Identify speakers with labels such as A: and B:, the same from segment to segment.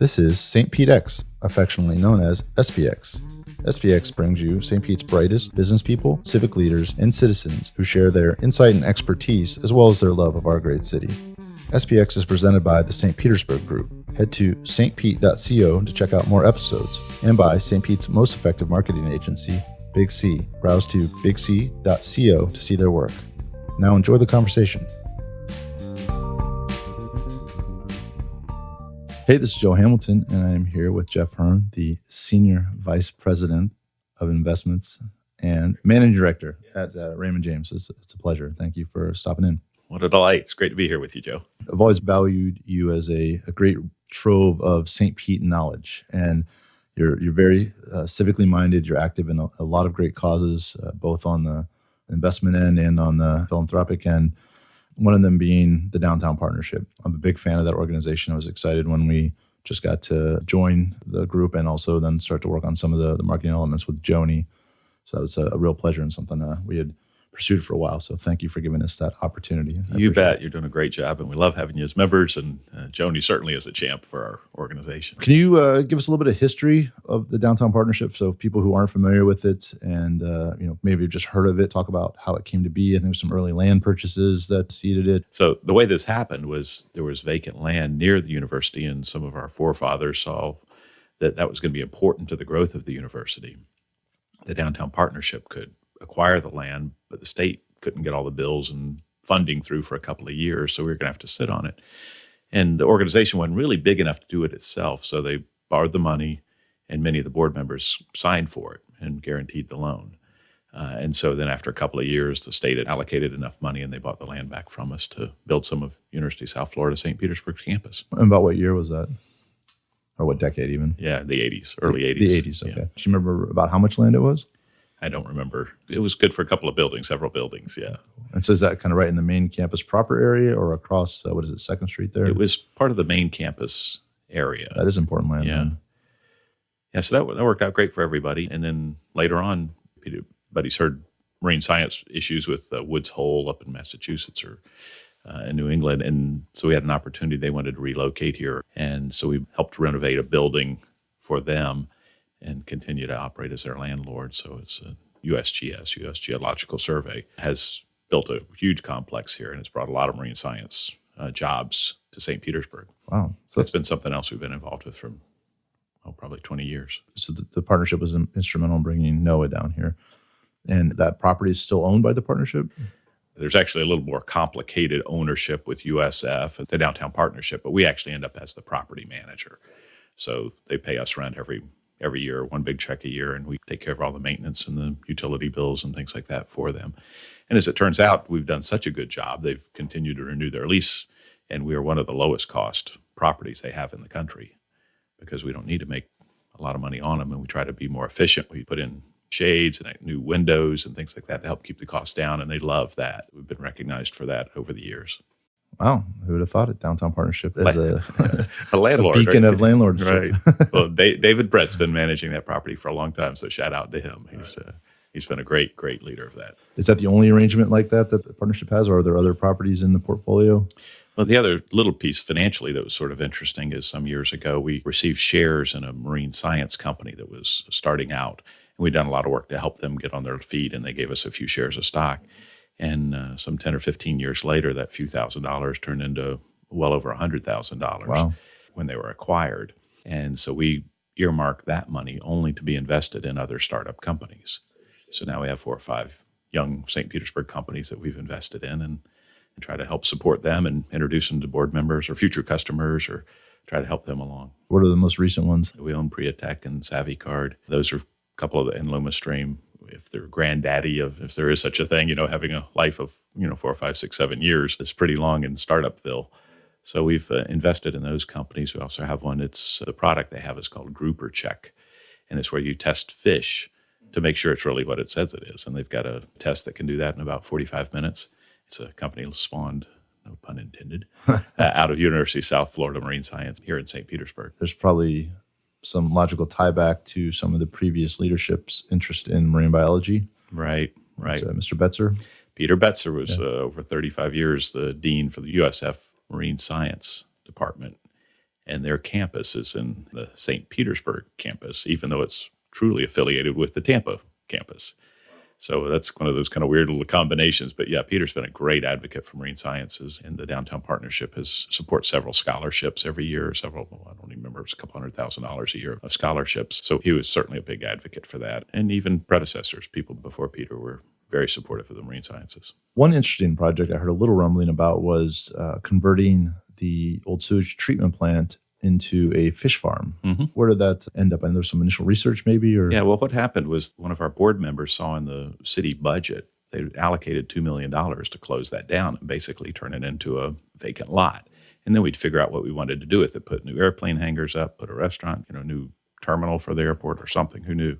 A: This is St. Pete X, affectionately known as SPX. SPX brings you St. Pete's brightest business people, civic leaders, and citizens who share their insight and expertise as well as their love of our great city. SPX is presented by the St. Petersburg Group. Head to stpete.co to check out more episodes, and by St. Pete's most effective marketing agency, Big C. Browse to bigc.co to see their work. Now enjoy the conversation. Hey, this is Joe Hamilton, and I am here with Jeff Hearn, the Senior Vice President of Investments and Managing Director at Raymond James. It's a pleasure. Thank you for stopping in.
B: What a delight. It's great to be here with you, Joe.
A: I've always valued you as a great trove of St. Pete knowledge, and you're very civically minded. You're active in a lot of great causes, both on the investment end and on the philanthropic end. One of them being the Downtown Partnership. I'm a big fan of that organization. I was excited when we just got to join the group and also then start to work on some of the marketing elements with Joni. So that was a real pleasure and something we had pursued for a while. So thank you for giving us that opportunity.
B: You bet. You're doing a great job, and we love having you as members, and Joni certainly is a champ for our organization.
A: Can you give us a little bit of history of the Downtown Partnership, so people who aren't familiar with it and maybe have just heard of it, talk about how it came to be? I think there's some early land purchases that seeded it.
B: So the way this happened was there was vacant land near the university, and some of our forefathers saw that was going to be important to the growth of the university. The Downtown Partnership could acquire the land, but the state couldn't get all the bills and funding through for a couple of years, so we were going to have to sit on it. And the organization wasn't really big enough to do it itself, so they borrowed the money, and many of the board members signed for it and guaranteed the loan. And so then after a couple of years, the state had allocated enough money, and they bought the land back from us to build some of University of South Florida St. Petersburg campus.
A: And about what year was that? Or what decade even?
B: Yeah, the 80s, early 80s.
A: The 80s, okay.
B: Yeah.
A: Do you remember about how much land it was?
B: I don't remember. It was good for a couple of buildings, several buildings, yeah.
A: And so is that kind of right in the main campus proper area or across, 2nd Street there?
B: It was part of the main campus area.
A: That is important land.
B: Yeah.
A: Then.
B: Yeah, so that worked out great for everybody. And then later on, everybody's heard marine science issues with Woods Hole up in Massachusetts or in New England. And so we had an opportunity. They wanted to relocate here. And so we helped renovate a building for them and continue to operate as their landlord. So it's USGS, U.S. Geological Survey, has built a huge complex here, and it's brought a lot of marine science jobs to St. Petersburg.
A: Wow.
B: So that's been something else we've been involved with for probably 20 years.
A: So the partnership was instrumental in bringing NOAA down here. And that property is still owned by the partnership?
B: There's actually a little more complicated ownership with USF, the Downtown Partnership, but we actually end up as the property manager. So they pay us rent every year, one big check a year, and we take care of all the maintenance and the utility bills and things like that for them. And as it turns out, we've done such a good job. They've continued to renew their lease, and we are one of the lowest cost properties they have in the country because we don't need to make a lot of money on them, and we try to be more efficient. We put in shades and new windows and things like that to help keep the costs down, and they love that. We've been recognized for that over the years.
A: Wow, who would have thought it? Downtown Partnership as
B: a landlord,
A: a beacon
B: right?
A: of landlordship.
B: Right. Well, David Brett's been managing that property for a long time, so shout out to him. He's been a great leader of that.
A: Is that the only arrangement like that the partnership has, or are there other properties in the portfolio?
B: Well, the other little piece financially that was sort of interesting is some years ago we received shares in a marine science company that was starting out, and we'd done a lot of work to help them get on their feet, and they gave us a few shares of stock. And some 10 or 15 years later, that few $1,000s turned into well over $100,000
A: wow.
B: when they were acquired. And so we earmarked that money only to be invested in other startup companies. So now we have 4 or 5 young St. Petersburg companies that we've invested in and try to help support them and introduce them to board members or future customers or try to help them along.
A: What are the most recent ones?
B: We own Priatech and SavvyCard. Those are a couple of the Luma Stream. If they're granddaddy of, if there is such a thing, having a life of, 4, 5, 6, 7 years, it's pretty long in Startupville. So we've invested in those companies. We also have one, it's the product they have is called Grouper Check. And it's where you test fish to make sure it's really what it says it is. And they've got a test that can do that in about 45 minutes. It's a company spawned, no pun intended, out of University of South Florida Marine Science here in St. Petersburg.
A: There's probably some logical tie back to some of the previous leadership's interest in marine biology.
B: Right.
A: Mr. Betzer?
B: Peter Betzer was over 35 years the dean for the USF Marine Science Department. and their campus is in the St. Petersburg campus, even though it's truly affiliated with the Tampa campus. So that's one of those kind of weird little combinations. But yeah, Peter's been a great advocate for marine sciences, and the Downtown Partnership has supports several scholarships every year, I don't even remember, it was a couple $100,000 a year of scholarships. So he was certainly a big advocate for that. And even predecessors, people before Peter, were very supportive of the marine sciences.
A: One interesting project I heard a little rumbling about was converting the old sewage treatment plant into a fish farm.
B: Mm-hmm.
A: Where did that end up? And there's some initial research maybe? Or
B: Yeah, well, what happened was one of our board members saw in the city budget, they allocated $2 million to close that down and basically turn it into a vacant lot. And then we'd figure out what we wanted to do with it, put new airplane hangars up, put a restaurant, new terminal for the airport or something, who knew?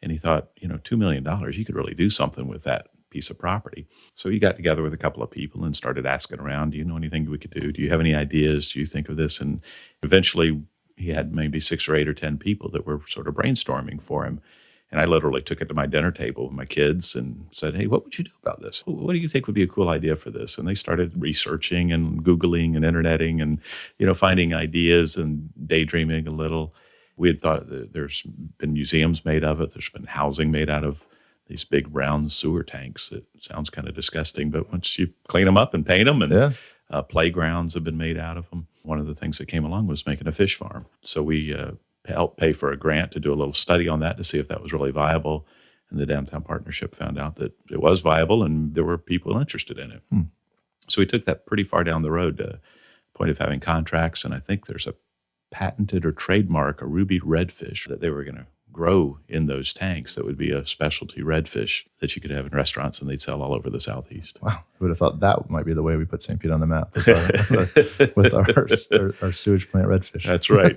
B: And he thought, $2 million, you could really do something with that piece of property. So he got together with a couple of people and started asking around, do you know anything we could do? Do you have any ideas? Do you think of this? And eventually he had maybe 6 or 8 or 10 people that were sort of brainstorming for him. And I literally took it to my dinner table with my kids and said, hey, what would you do about this? What do you think would be a cool idea for this? And they started researching and Googling and interneting and, finding ideas and daydreaming a little. We had thought that there's been museums made of it. There's been housing made out of these big brown sewer tanks. It sounds kind of disgusting, but once you clean them up and paint them, and playgrounds have been made out of them. One of the things that came along was making a fish farm. So we helped pay for a grant to do a little study on that to see if that was really viable. And the Downtown Partnership found out that it was viable and there were people interested in it. So we took that pretty far down the road to the point of having contracts. And I think there's a patented or trademark, a ruby redfish that they were going to grow in those tanks that would be a specialty redfish that you could have in restaurants and they'd sell all over the Southeast.
A: Wow. I would have thought that might be the way we put St. Pete on the map with our sewage plant redfish.
B: That's right.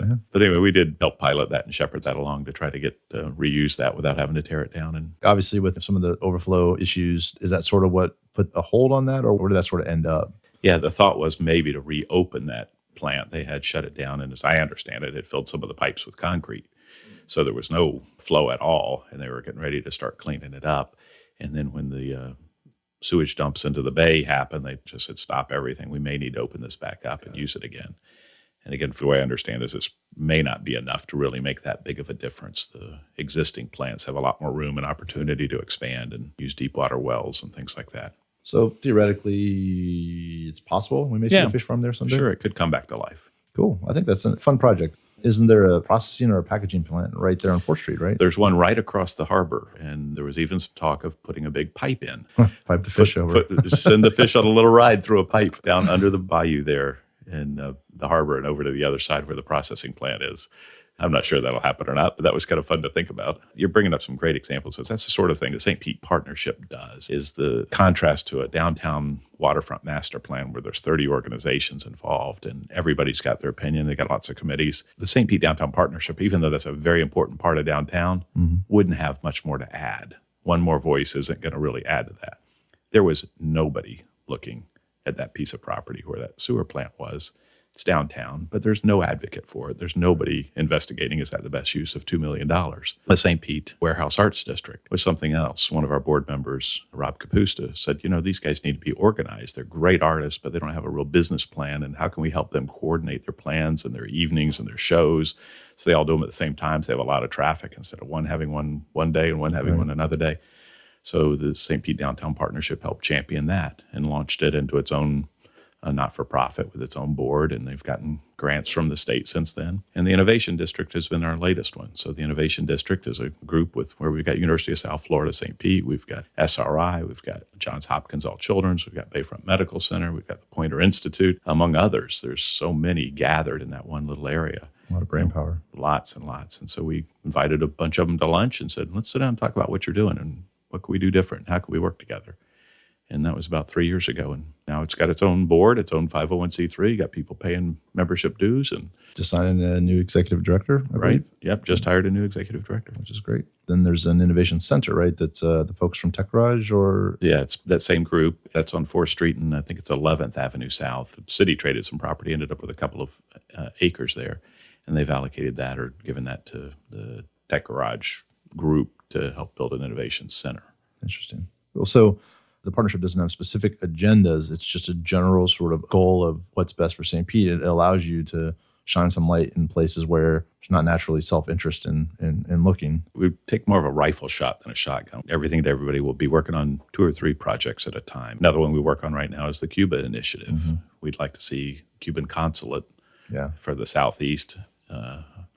B: Yeah. But anyway, we did help pilot that and shepherd that along to try to get reuse that without having to tear it down. And
A: obviously with some of the overflow issues, is that sort of what put a hold on that, or where did that sort of end up?
B: Yeah, the thought was maybe to reopen that plant. They had shut it down, and as I understand it, had filled some of the pipes with concrete. So there was no flow at all, and they were getting ready to start cleaning it up. And then when the sewage dumps into the bay happened, they just said, stop everything. We may need to open this back up and use it again. And again, the way I understand is this may not be enough to really make that big of a difference. The existing plants have a lot more room and opportunity to expand and use deep water wells and things like that.
A: So theoretically, it's possible we may see a fish farm there someday?
B: Sure, it could come back to life.
A: Cool. I think that's a fun project. Isn't there a processing or a packaging plant right there on 4th Street, right?
B: There's one right across the harbor, and there was even some talk of putting a big pipe in.
A: Pipe the fish over.
B: Send the fish on a little ride through a pipe down under the bayou there in the harbor and over to the other side where the processing plant is. I'm not sure that'll happen or not, but that was kind of fun to think about. You're bringing up some great examples. That's the sort of thing the St. Pete Partnership does, is the contrast to a downtown waterfront master plan where there's 30 organizations involved and everybody's got their opinion. They got lots of committees. The St. Pete Downtown Partnership, even though that's a very important part of downtown, wouldn't have much more to add. One more voice isn't going to really add to that. There was nobody looking at that piece of property where that sewer plant was. It's downtown, but there's no advocate for it. There's nobody investigating, is that the best use of $2 million? The St. Pete Warehouse Arts District was something else. One of our board members, Rob Capusta, said, these guys need to be organized. They're great artists, but they don't have a real business plan. And how can we help them coordinate their plans and their evenings and their shows so they all do them at the same time so they have a lot of traffic instead of one having one day and one having one another day? So the St. Pete Downtown Partnership helped champion that and launched it into its own not-for-profit with its own board, and they've gotten grants from the state since then. And the Innovation District has been our latest one. So the Innovation District is a group where we've got University of South Florida, St. Pete, we've got SRI, we've got Johns Hopkins All Children's, we've got Bayfront Medical Center, we've got the Pointer Institute, among others. There's so many gathered in that one little area.
A: A lot of brain power.
B: Lots and lots. And so we invited a bunch of them to lunch and said, let's sit down and talk about what you're doing and what can we do different? How can we work together? And that was about 3 years ago. And now it's got its own board, its own 501c3, got people paying membership dues. And
A: just signed a new executive director, I believe.
B: Yep, just hired a new executive director.
A: Which is great. Then there's an innovation center, right? That's the folks from Tech Garage or?
B: Yeah, it's that same group. That's on 4th Street and I think it's 11th Avenue South. The city traded some property, ended up with a couple of acres there. And they've allocated that or given that to the Tech Garage group to help build an innovation center.
A: Interesting. Well, so the partnership doesn't have specific agendas. It's just a general sort of goal of what's best for St. Pete. It allows you to shine some light in places where there's not naturally self-interest in looking.
B: We take more of a rifle shot than a shotgun. Everything to everybody will be working on 2 or 3 projects at a time. Another one we work on right now is the Cuba initiative. Mm-hmm. We'd like to see Cuban consulate for the Southeast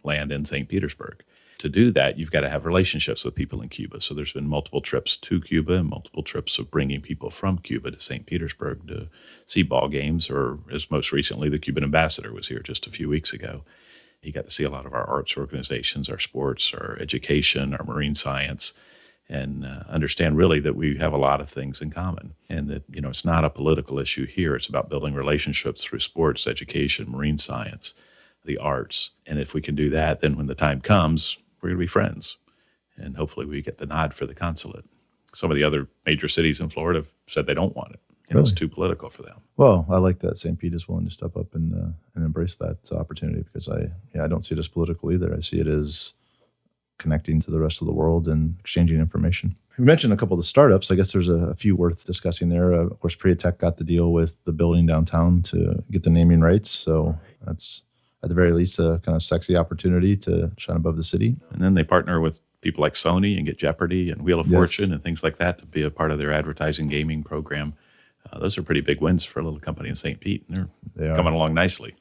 B: land in St. Petersburg. To do that, you've got to have relationships with people in Cuba. So there's been multiple trips to Cuba and multiple trips of bringing people from Cuba to St. Petersburg to see ball games, or as most recently, the Cuban ambassador was here just a few weeks ago. He got to see a lot of our arts organizations, our sports, our education, our marine science, and understand really that we have a lot of things in common, and that, it's not a political issue here. It's about building relationships through sports, education, marine science, the arts. And if we can do that, then when the time comes, we're going to be friends. And hopefully we get the nod for the consulate. Some of the other major cities in Florida have said they don't want it.
A: Really?
B: It's too political for them.
A: Well, I like that St. Pete is willing to step up and embrace that opportunity, because I don't see it as political either. I see it as connecting to the rest of the world and exchanging information. We mentioned a couple of the startups. I guess there's a few worth discussing there. Of course, Priatech got the deal with the building downtown to get the naming rights. So that's, at the very least, a kind of sexy opportunity to shine above the city.
B: And then they partner with people like Sony and get Jeopardy and Wheel of Fortune and things like that to be a part of their advertising gaming program. Those are pretty big wins for a little company in St. Pete, and they're coming along nicely.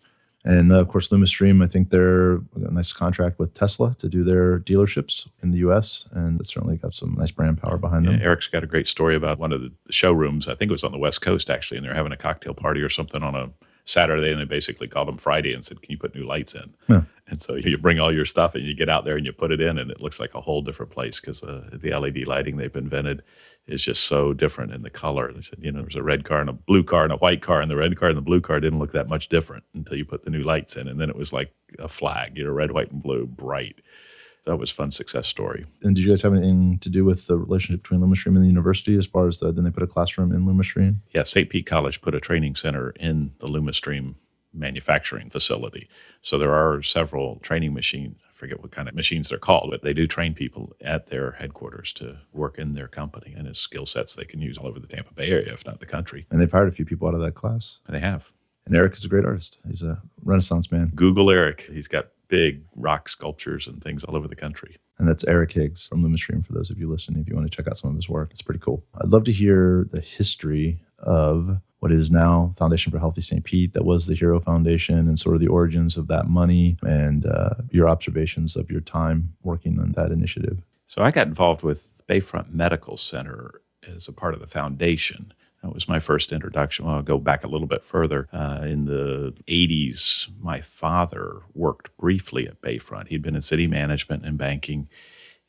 A: And of course, LumaStream, I think they're a nice contract with Tesla to do their dealerships in the U.S., and it's certainly got some nice brand power behind them.
B: Eric's got a great story about one of the showrooms. I think it was on the West Coast, actually, and they're having a cocktail party or something on a Saturday, and they basically called them Friday and said, "Can you put new lights in?" Yeah. And so you bring all your stuff and you get out there and you put it in, and it looks like a whole different place, because the LED lighting they've invented is just so different in the color. They said, there's a red car and a blue car and a white car, and the red car and the blue car didn't look that much different until you put the new lights in, and then it was like a flag, red, white, and blue, bright. That was a fun success story.
A: And did you guys have anything to do with the relationship between LumaStream and the university, as far as then they put a classroom in LumaStream?
B: Yeah, St. Pete College put a training center in the LumaStream manufacturing facility. So there are several training machines. I forget what kind of machines they're called, but they do train people at their headquarters to work in their company, and it's skill sets they can use all over the Tampa Bay area, if not the country.
A: And they've hired a few people out of that class.
B: And they have.
A: And Eric is a great artist. He's a Renaissance man.
B: Google Eric. He's got big rock sculptures and things all over the country.
A: And that's Eric Higgs from LumaStream, for those of you listening, if you want to check out some of his work. It's pretty cool. I'd love to hear the history of what is now Foundation for Healthy St. Pete, that was the Hero Foundation, and sort of the origins of that money, and your observations of your time working on that initiative.
B: So I got involved with Bayfront Medical Center as a part of the foundation. That was my first introduction. Well, I'll go back a little bit further. In the 80s, my father worked briefly at Bayfront. He'd been in city management and banking,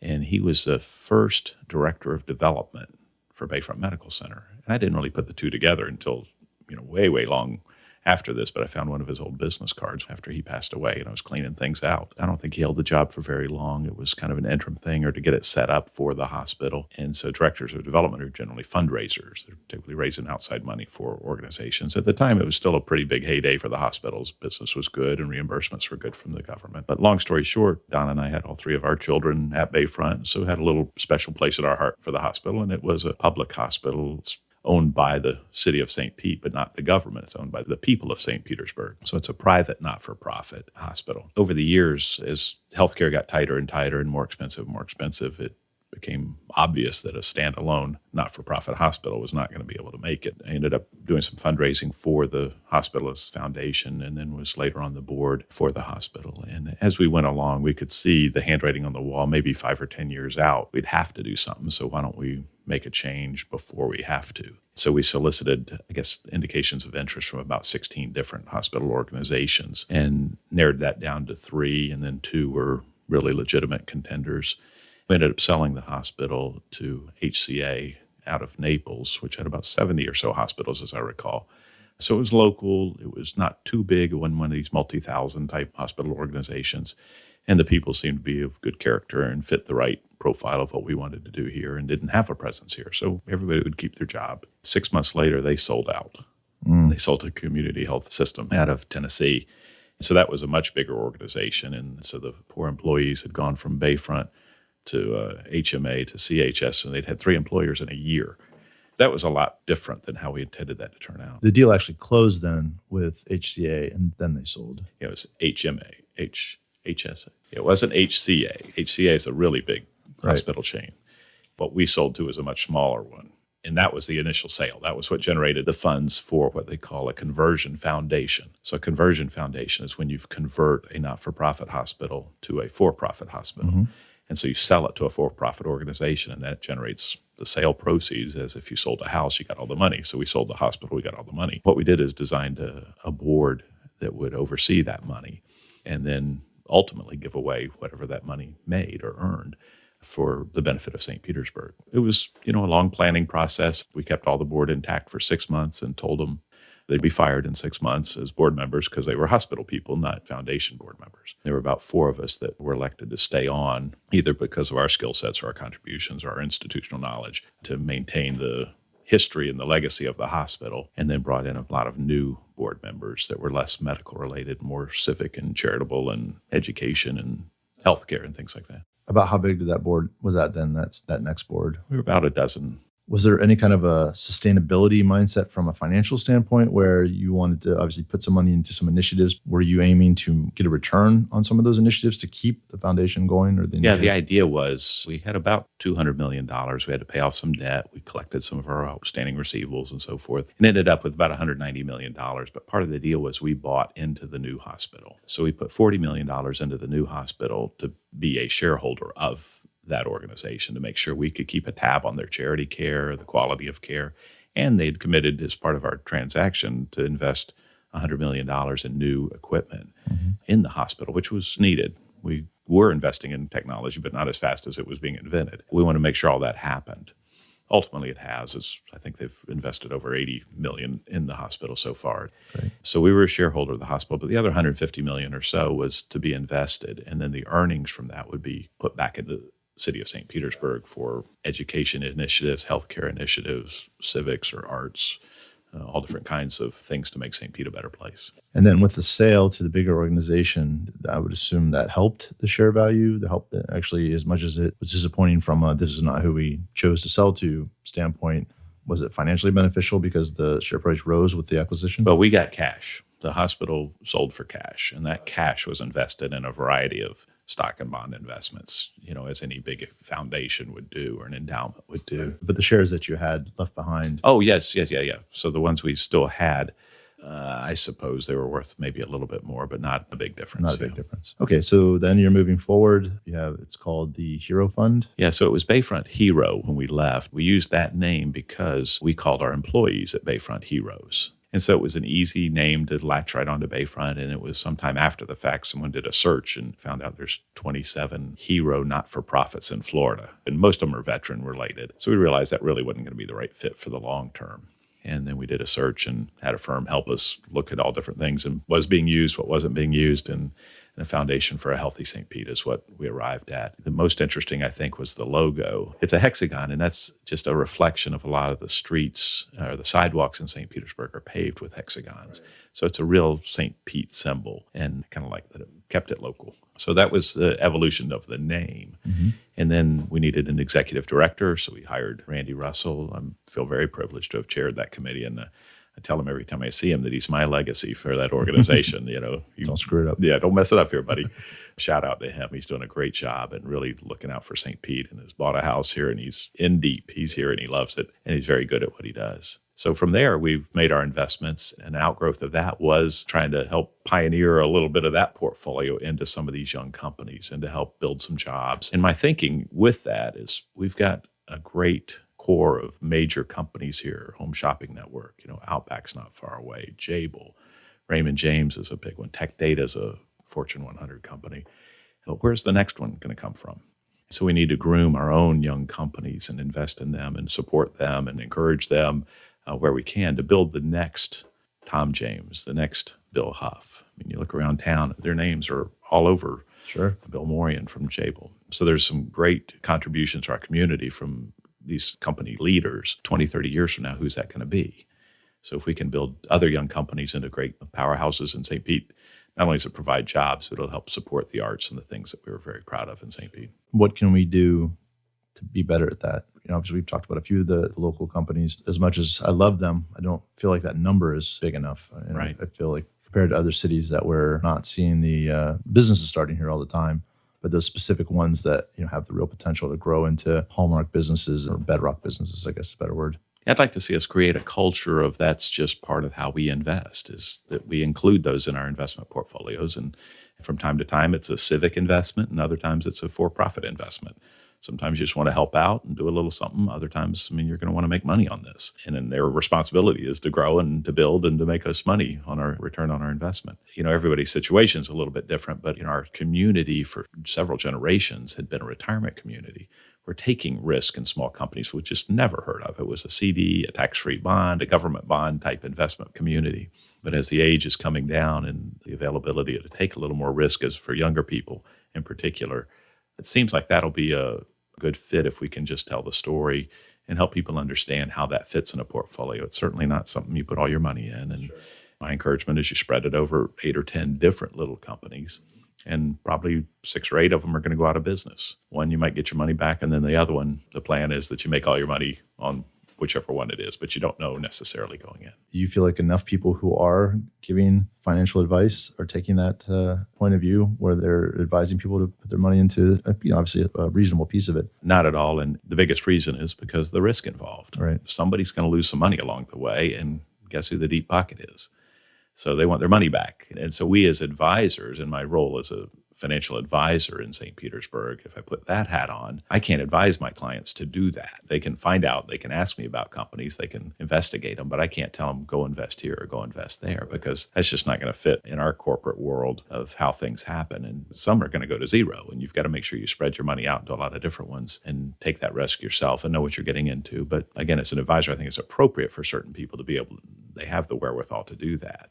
B: and he was the first director of development for Bayfront Medical Center. And I didn't really put the two together until, way, way long after this, but I found one of his old business cards after he passed away, and I was cleaning things out. I don't think he held the job for very long. It was kind of an interim thing, or to get it set up for the hospital. And so directors of development are generally fundraisers. They're typically raising outside money for organizations. At the time, it was still a pretty big heyday for the hospitals. Business was good and reimbursements were good from the government. But long story short, Don and I had all 3 of our children at Bayfront, so we had a little special place in our heart for the hospital, and it was a public hospital. It's owned by the city of St. Pete, but not the government. It's owned by the people of St. Petersburg. So it's a private, not-for-profit hospital. Over the years, as healthcare got tighter and tighter and more expensive, it became obvious that a standalone, not-for-profit hospital was not going to be able to make it. I ended up doing some fundraising for the Hospitalist Foundation, and then was later on the board for the hospital. And as we went along, we could see the handwriting on the wall, maybe 5 or 10 years out. We'd have to do something, so why don't we make a change before we have to? So we solicited, indications of interest from about 16 different hospital organizations, and narrowed that down to 3, and then 2 were really legitimate contenders. We ended up selling the hospital to HCA out of Naples, which had about 70 or so hospitals, as I recall. So it was local. It was not too big. It wasn't one of these multi-thousand type hospital organizations. And the people seemed to be of good character and fit the right profile of what we wanted to do here, and didn't have a presence here. So everybody would keep their job. 6 months later, they sold out. They sold to a community health system out of Tennessee. So that was a much bigger organization. And so the poor employees had gone from Bayfront to HMA to CHS, and they'd had 3 employers in a year. That was a lot different than how we intended that to turn out.
A: The deal actually closed then with HCA, and then they sold.
B: It was HMA, HSA. It wasn't HCA. HCA is a really big hospital chain. What we sold to was a much smaller one. And that was the initial sale. That was what generated the funds for what they call a conversion foundation. So a conversion foundation is when you convert a not-for-profit hospital to a for-profit hospital. Mm-hmm. And so you sell it to a for-profit organization, and that generates the sale proceeds as if you sold a house, you got all the money. So we sold the hospital, we got all the money. What we did is designed a board that would oversee that money and then ultimately give away whatever that money made or earned for the benefit of St. Petersburg. It was, a long planning process. We kept all the board intact for 6 months and told them they'd be fired in 6 months as board members because they were hospital people, not foundation board members. There were about 4 of us that were elected to stay on, either because of our skill sets or our contributions or our institutional knowledge, to maintain the history and the legacy of the hospital, and then brought in a lot of new board members that were less medical related, more civic and charitable and education and healthcare and things like that.
A: About how big did that board was that then? That's that next board.
B: We were about a dozen.
A: Was there any kind of a sustainability mindset from a financial standpoint where you wanted to obviously put some money into some initiatives? Were you aiming to get a return on some of those initiatives to keep the foundation going?
B: Yeah, the idea was we had about $200 million. We had to pay off some debt. We collected some of our outstanding receivables and so forth, and ended up with about $190 million. But part of the deal was we bought into the new hospital. So we put $40 million into the new hospital to be a shareholder of that organization to make sure we could keep a tab on their charity care, the quality of care. And they'd committed as part of our transaction to invest $100 million in new equipment in the hospital, which was needed. We were investing in technology, but not as fast as it was being invented. We want to make sure all that happened. Ultimately, it has. I think they've invested over $80 million in the hospital so far. Great. So we were a shareholder of the hospital, but the other $150 million or so was to be invested, and then the earnings from that would be put back into city of St. Petersburg for education initiatives, healthcare initiatives, civics or arts, all different kinds of things to make St. Pete a better place.
A: And then with the sale to the bigger organization, I would assume that helped the share value, actually, as much as it was disappointing from this is not who we chose to sell to standpoint. Was it financially beneficial because the share price rose with the acquisition?
B: Well, we got cash. The hospital sold for cash, and that cash was invested in a variety of stock and bond investments, as any big foundation would do or an endowment would do.
A: But the shares that you had left behind?
B: Oh, yes. So the ones we still had, I suppose they were worth maybe a little bit more, but not a big difference.
A: Not a big difference. Okay, so then you're moving forward. It's called the Hero Fund.
B: Yeah, so it was Bayfront Hero when we left. We used that name because we called our employees at Bayfront Heroes. And so it was an easy name to latch right onto Bayfront. And it was sometime after the fact, someone did a search and found out there's 27 hero not-for-profits in Florida. And most of them are veteran related. So we realized that really wasn't going to be the right fit for the long term. And then we did a search and had a firm help us look at all different things and what was being used, what wasn't being used. And the foundation for a healthy St. Pete is what we arrived at. The most interesting, I think, was the logo. It's a hexagon, and that's just a reflection of a lot of the streets or the sidewalks in St. Petersburg are paved with hexagons. So it's a real St. Pete symbol, and kind of like that it kept it local. So that was the evolution of the name. Mm-hmm. And then we needed an executive director, so we hired Randy Russell. I feel very privileged to have chaired that committee, and I tell him every time I see him that he's my legacy for that organization.
A: Don't screw it up.
B: Yeah, don't mess it up here, buddy. Shout out to him. He's doing a great job and really looking out for St. Pete, and has bought a house here, and he's in deep. He's here and he loves it, and he's very good at what he does. So from there, we've made our investments, and an outgrowth of that was trying to help pioneer a little bit of that portfolio into some of these young companies and to help build some jobs. And my thinking with that is we've got a great core of major companies here, Home Shopping Network, Outback's not far away, Jabil, Raymond James is a big one, Tech Data is a Fortune 100 company. But where's the next one going to come from? So we need to groom our own young companies and invest in them and support them and encourage them where we can to build the next Tom James, the next Bill Huff. I mean, you look around town, their names are all over.
A: Sure.
B: Bill Morian from Jabil. So there's some great contributions to our community from these company leaders. 20, 30 years from now, who's that going to be? So if we can build other young companies into great powerhouses in St. Pete, not only does it provide jobs, it'll help support the arts and the things that we were very proud of in St. Pete.
A: What can we do to be better at that? Obviously, we've talked about a few of the local companies. As much as I love them, I don't feel like that number is big enough.
B: Right.
A: I feel like compared to other cities that we're not seeing the businesses starting here all the time, but those specific ones that have the real potential to grow into hallmark businesses or bedrock businesses, I guess is a better word.
B: I'd like to see us create a culture of that's just part of how we invest, is that we include those in our investment portfolios. And from time to time, it's a civic investment, and other times it's a for-profit investment. Sometimes you just want to help out and do a little something. Other times, you're going to want to make money on this. And then their responsibility is to grow and to build and to make us money on our return on our investment. Everybody's situation is a little bit different, but our community for several generations had been a retirement community. We're taking risk in small companies we just never heard of. It was a CD, a tax-free bond, a government bond type investment community. But as the age is coming down and the availability to take a little more risk as for younger people in particular, it seems like that'll be a good fit if we can just tell the story and help people understand how that fits in a portfolio. It's certainly not something you put all your money in. And my encouragement is you spread it over 8 or 10 different little companies. And probably 6 or 8 of them are going to go out of business. One, you might get your money back, and then the other one, the plan is that you make all your money on whichever one it is, but you don't know necessarily going in.
A: Do you feel like enough people who are giving financial advice are taking that point of view where they're advising people to put their money into, obviously a reasonable piece of it?
B: Not at all. And the biggest reason is because the risk involved.
A: Right.
B: Somebody's going to lose some money along the way, and guess who the deep pocket is? So they want their money back. And so we as advisors, in my role as a financial advisor in St. Petersburg, if I put that hat on, I can't advise my clients to do that. They can find out, they can ask me about companies, they can investigate them, but I can't tell them go invest here or go invest there, because that's just not going to fit in our corporate world of how things happen. And some are going to go to zero, and you've got to make sure you spread your money out into a lot of different ones and take that risk yourself and know what you're getting into. But again, as an advisor, I think it's appropriate for certain people to be able, they have the wherewithal to do that.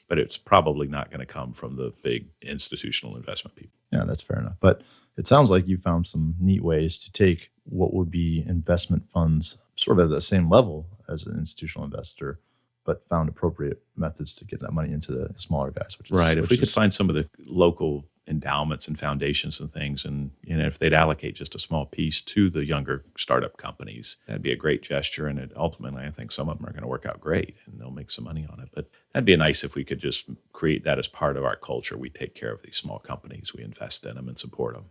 B: But it's probably not going to come from the big institutional investment people.
A: Yeah, that's fair enough. But it sounds like you found some neat ways to take what would be investment funds sort of at the same level as an institutional investor, but found appropriate methods to get that money into the smaller guys. Which is,
B: right. If we could find some of the local endowments and foundations and things, and if they'd allocate just a small piece to the younger startup companies, that'd be a great gesture. And ultimately, I think some of them are going to work out great and they'll make some money on it. But that'd be nice if we could just create that as part of our culture. We take care of these small companies, we invest in them and support them.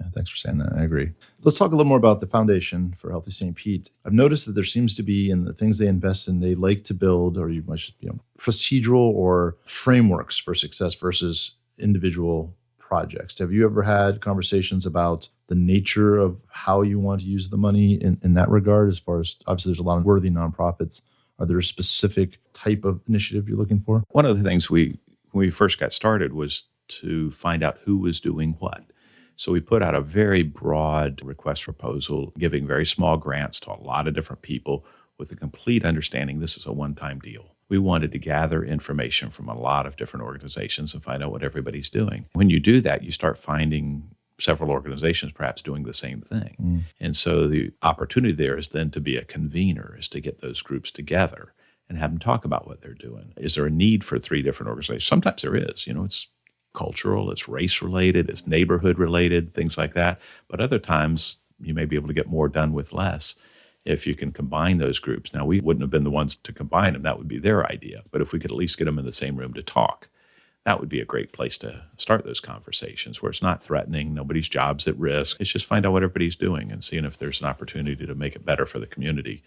A: Yeah, thanks for saying that. I agree. Let's talk a little more about the foundation for Healthy St. Pete. I've noticed that there seems to be, in the things they invest in, they like to build, or you must, procedural or frameworks for success versus individual projects. Have you ever had conversations about the nature of how you want to use the money in that regard? As far as, obviously, there's a lot of worthy nonprofits. Are there a specific type of initiative you're looking for?
B: One of the things when we first got started was to find out who was doing what. So we put out a very broad request proposal, giving very small grants to a lot of different people with a complete understanding this is a one-time deal. We wanted to gather information from a lot of different organizations and find out what everybody's doing. When you do that, you start finding several organizations perhaps doing the same thing. And so the opportunity there is then to be a convener, is to get those groups together and have them talk about what they're doing. Is there a need for 3 different organizations? Sometimes there is. It's cultural, it's race-related, it's neighborhood-related, things like that. But other times, you may be able to get more done with less if you can combine those groups. Now, we wouldn't have been the ones to combine them. That would be their idea. But if we could at least get them in the same room to talk, that would be a great place to start those conversations where it's not threatening, nobody's job's at risk. It's just find out what everybody's doing and seeing if there's an opportunity to make it better for the community.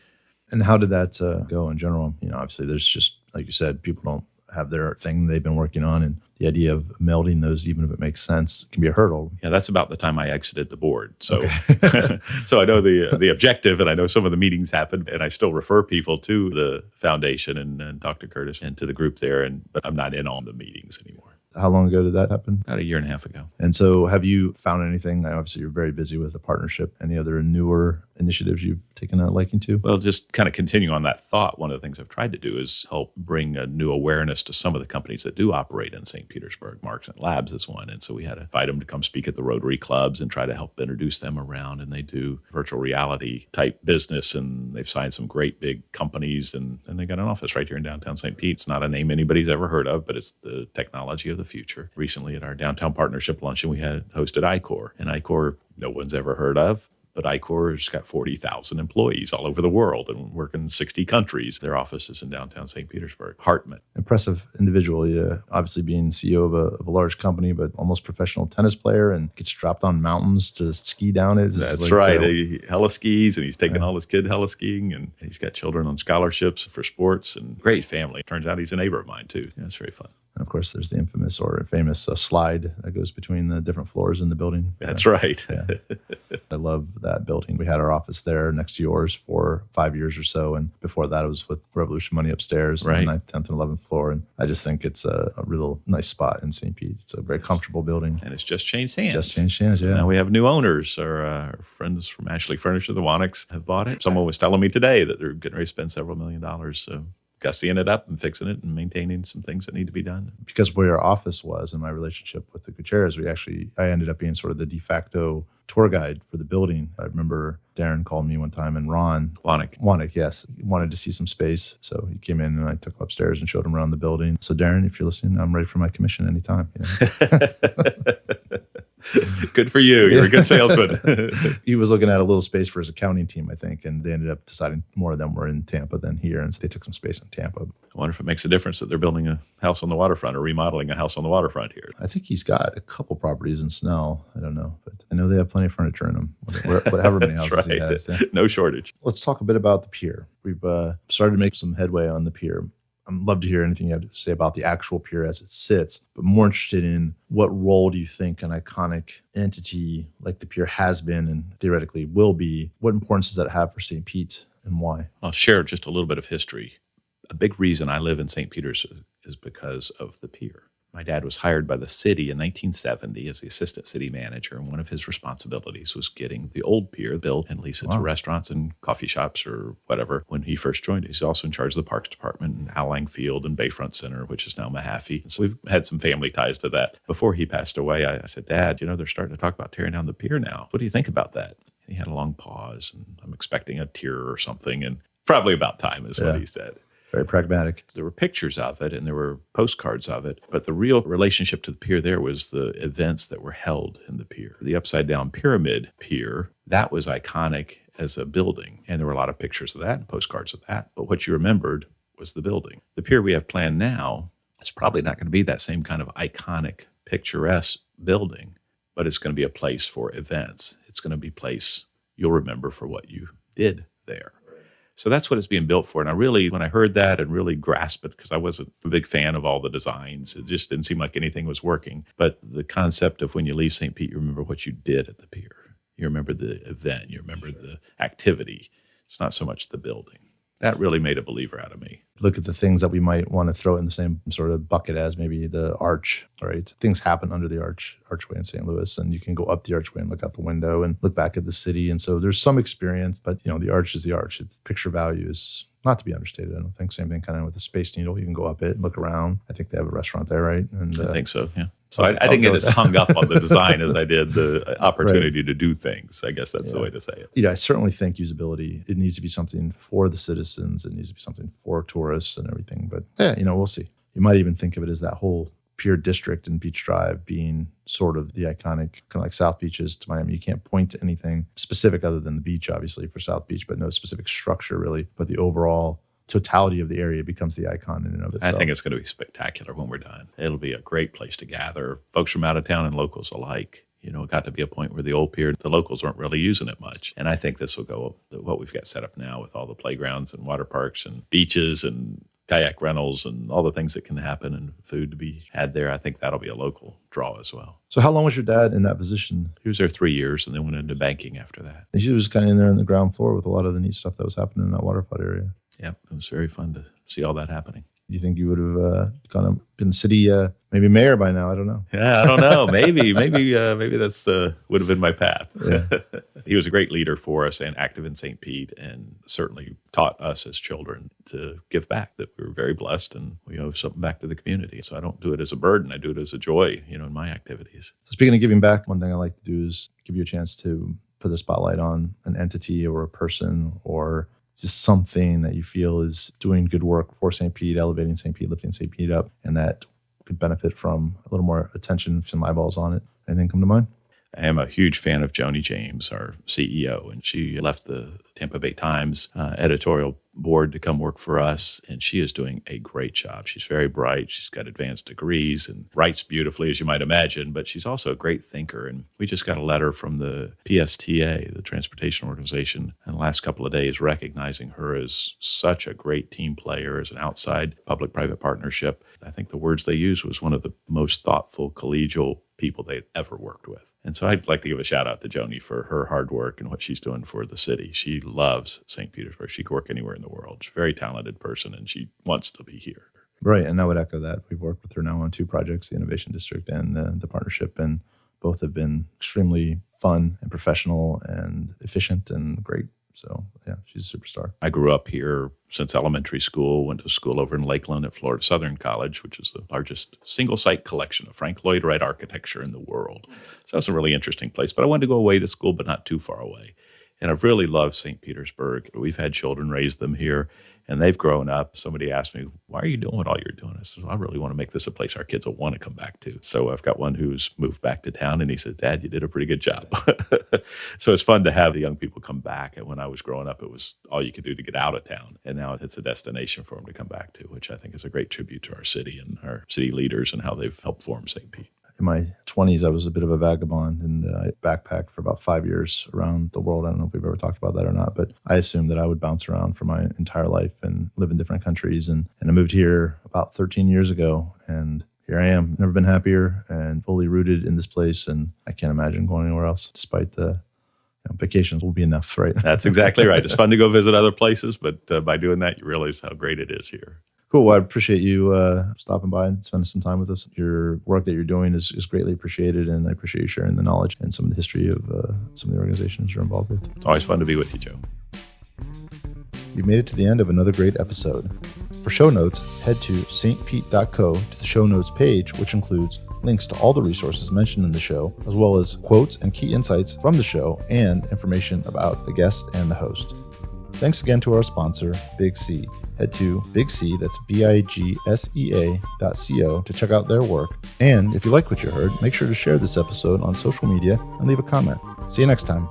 A: And how did that go in general? Obviously, there's just, like you said, people don't have their thing they've been working on, and the idea of melding those, even if it makes sense, can be a hurdle.
B: Yeah, that's about the time I exited the board. So,
A: okay.
B: So I know the objective, and I know some of the meetings happened, and I still refer people to the foundation and Dr. Curtis and to the group there, but I'm not in on the meetings anymore.
A: How long ago did that happen?
B: About 1.5 years ago.
A: And so have you found anything? Obviously, you're very busy with the partnership. Any other newer initiatives you've taken a liking to?
B: Well, just kind of continuing on that thought, one of the things I've tried to do is help bring a new awareness to some of the companies that do operate in St. Petersburg. Marks and Labs is one. And so we had to invite them to come speak at the Rotary Clubs and try to help introduce them around. And they do virtual reality type business, and they've signed some great big companies, and they got an office right here in downtown St. Pete. It's not a name anybody's ever heard of, but it's the technology of the future. Recently at our downtown partnership luncheon, we had hosted ICOR, and ICOR no one's ever heard of. But Icor's got 40,000 employees all over the world and work in 60 countries. Their office is in downtown St. Petersburg. Hartman.
A: Impressive individual. Obviously being CEO of a large company, but almost professional tennis player and gets dropped on mountains to ski down it.
B: That's right. He heli skis, and he's taking all his kid heli skiing, and he's got children on scholarships for sports, and great family. Turns out he's a neighbor of mine too. Yeah, it's very fun.
A: And of course, there's the infamous or famous slide that goes between the different floors in the building.
B: That's right.
A: Yeah. I love that building. We had our office there next to yours for 5 years or so. And before that, it was with Revolution Money upstairs on the 9th, 10th, and 11th floor. And I just think it's a real nice spot in St. Pete. It's a very comfortable building.
B: And it's just changed hands.
A: Just changed hands,
B: so
A: yeah.
B: Now we have new owners. Our friends from Ashley Furniture, the Wannacks, have bought it. Someone was telling me today that they're getting ready to spend several $1 million. So gussying it up and fixing it and maintaining some things that need to be done.
A: Because where our office was and my relationship with the Gutierrez, I ended up being sort of the de facto tour guide for the building. I remember Darren called me one time, and Ron Wanick, yes, wanted to see some space. So he came in and I took him upstairs and showed him around the building. So Darren, if you're listening, I'm ready for my commission anytime.
B: Good for you. You're a good salesman.
A: He was looking at a little space for his accounting team, I think, and they ended up deciding more of them were in Tampa than here, and so they took some space in Tampa.
B: I wonder if it makes a difference that they're building a house on the waterfront or remodeling a house on the waterfront here.
A: I think he's got a couple properties in Snell. I don't know, but I know they have plenty of furniture in them, whatever many houses he has. Yeah.
B: No shortage.
A: Let's talk a bit about the pier. We've started to make some headway on the pier. I'd love to hear anything you have to say about the actual pier as it sits, but more interested in what role do you think an iconic entity like the pier has been and theoretically will be? What importance does that have for St. Pete and why?
B: I'll share just a little bit of history. A big reason I live in St. Peters is because of the pier. My dad was hired by the city in 1970 as the assistant city manager, and one of his responsibilities was getting the old pier built and lease it to restaurants and coffee shops or whatever when he first joined. He's also in charge of the Parks Department and Allang Field and Bayfront Center, which is now Mahaffey. And so we've had some family ties to that. Before he passed away, I said, Dad, they're starting to talk about tearing down the pier now. What do you think about that? And he had a long pause, and I'm expecting a tear or something, and probably about time is what he said.
A: Very pragmatic.
B: There were pictures of it and there were postcards of it, but the real relationship to the pier there was the events that were held in the pier. The upside down pyramid pier, that was iconic as a building. And there were a lot of pictures of that and postcards of that. But what you remembered was the building. The pier we have planned now is probably not going to be that same kind of iconic, picturesque building, but it's going to be a place for events. It's going to be a place you'll remember for what you did there. So that's what it's being built for. And I really, when I heard that and really grasped it, because I wasn't a big fan of all the designs, it just didn't seem like anything was working. But the concept of when you leave St. Pete, you remember what you did at the pier. You remember the event. You remember the activity. It's not so much the building. That really made a believer out of me.
A: Look at the things that we might want to throw in the same sort of bucket as maybe the arch, right? Things happen under the archway in St. Louis, and you can go up the archway and look out the window and look back at the city. And so there's some experience, but the arch is the arch. Its picture value is not to be understated. I don't think. Same thing kind of with the Space Needle. You can go up it and look around. I think they have a restaurant there, right? And
B: I think so, yeah. So I didn't get as hung up on the design as I did the opportunity to do things. I guess that's the way to say it.
A: I certainly think usability, it needs to be something for the citizens. It needs to be something for tourists and everything. But we'll see. You might even think of it as that whole pier district in Beach Drive being sort of the iconic, kind of like South Beach is to Miami. You can't point to anything specific other than the beach, obviously, for South Beach, but no specific structure really. But the overall totality of the area becomes the icon in and of itself.
B: I think it's going to be spectacular when we're done. It'll be a great place to gather, folks from out of town and locals alike. It got to be a point where the old pier, the locals weren't really using it much. And I think this will go, what we've got set up now with all the playgrounds and water parks and beaches and kayak rentals and all the things that can happen and food to be had there. I think that'll be a local draw as well.
A: So how long was your dad in that position?
B: He was there 3 years and then went into banking after that.
A: And he was kind of in there on the ground floor with a lot of the neat stuff that was happening in that waterfront area.
B: Yep, it was very fun to see all that happening.
A: Do you think you would have kind of been city, maybe mayor by now? I don't know.
B: Yeah, I don't know. Maybe that's would have been my path.
A: Yeah.
B: He was a great leader for us and active in St. Pete, and certainly taught us as children to give back. That we were very blessed, and we owe something back to the community. So I don't do it as a burden. I do it as a joy, in my activities.
A: So speaking of giving back, one thing I like to do is give you a chance to put the spotlight on an entity or a person or just something that you feel is doing good work for St. Pete, elevating St. Pete, lifting St. Pete up, and that could benefit from a little more attention, some eyeballs on it. Anything come to mind?
B: I am a huge fan of Joni James, our CEO, and she left the Tampa Bay Times editorial board to come work for us, and she is doing a great job. She's very bright. She's got advanced degrees and writes beautifully, as you might imagine, but she's also a great thinker. And we just got a letter from the PSTA, the Transportation Organization, in the last couple of days recognizing her as such a great team player, as an outside public-private partnership. I think the words they used was one of the most thoughtful, collegial people they'd ever worked with. And so I'd like to give a shout out to Joni for her hard work and what she's doing for the city. She loves St. Petersburg. She could work anywhere in the world. She's a very talented person, and she wants to be here.
A: Right, and I would echo that. We've worked with her now on 2 projects, the Innovation District and the partnership, and both have been extremely fun and professional and efficient and great. So, yeah, she's a superstar.
B: I grew up here since elementary school, went to school over in Lakeland at Florida Southern College, which is the largest single-site collection of Frank Lloyd Wright architecture in the world. So that's a really interesting place. But I wanted to go away to school, but not too far away. And I've really loved St. Petersburg. We've had children, raise them here, and they've grown up. Somebody asked me, why are you doing all you're doing? I said, well, I really want to make this a place our kids will want to come back to. So I've got one who's moved back to town, and he said, Dad, you did a pretty good job. So it's fun to have the young people come back. And when I was growing up, it was all you could do to get out of town. And now it's a destination for them to come back to, which I think is a great tribute to our city and our city leaders and how they've helped form St. Pete.
A: In my 20s, I was a bit of a vagabond, and I backpacked for about 5 years around the world. I don't know if we've ever talked about that or not, but I assumed that I would bounce around for my entire life and live in different countries. And I moved here about 13 years ago, and here I am. Never been happier and fully rooted in this place, and I can't imagine going anywhere else, despite the vacations will be enough, right?
B: That's exactly right. It's fun to go visit other places, but by doing that, you realize how great it is here.
A: Cool. Well, I appreciate you stopping by and spending some time with us. Your work that you're doing is greatly appreciated, and I appreciate you sharing the knowledge and some of the history of some of the organizations you're involved with.
B: It's always fun to be with you, Joe.
A: You've made it to the end of another great episode. For show notes, head to stpete.co to the show notes page, which includes links to all the resources mentioned in the show, as well as quotes and key insights from the show and information about the guest and the host. Thanks again to our sponsor, Big C. Head to Big C, that's BIGSEA.co to check out their work. And if you like what you heard, make sure to share this episode on social media and leave a comment. See you next time.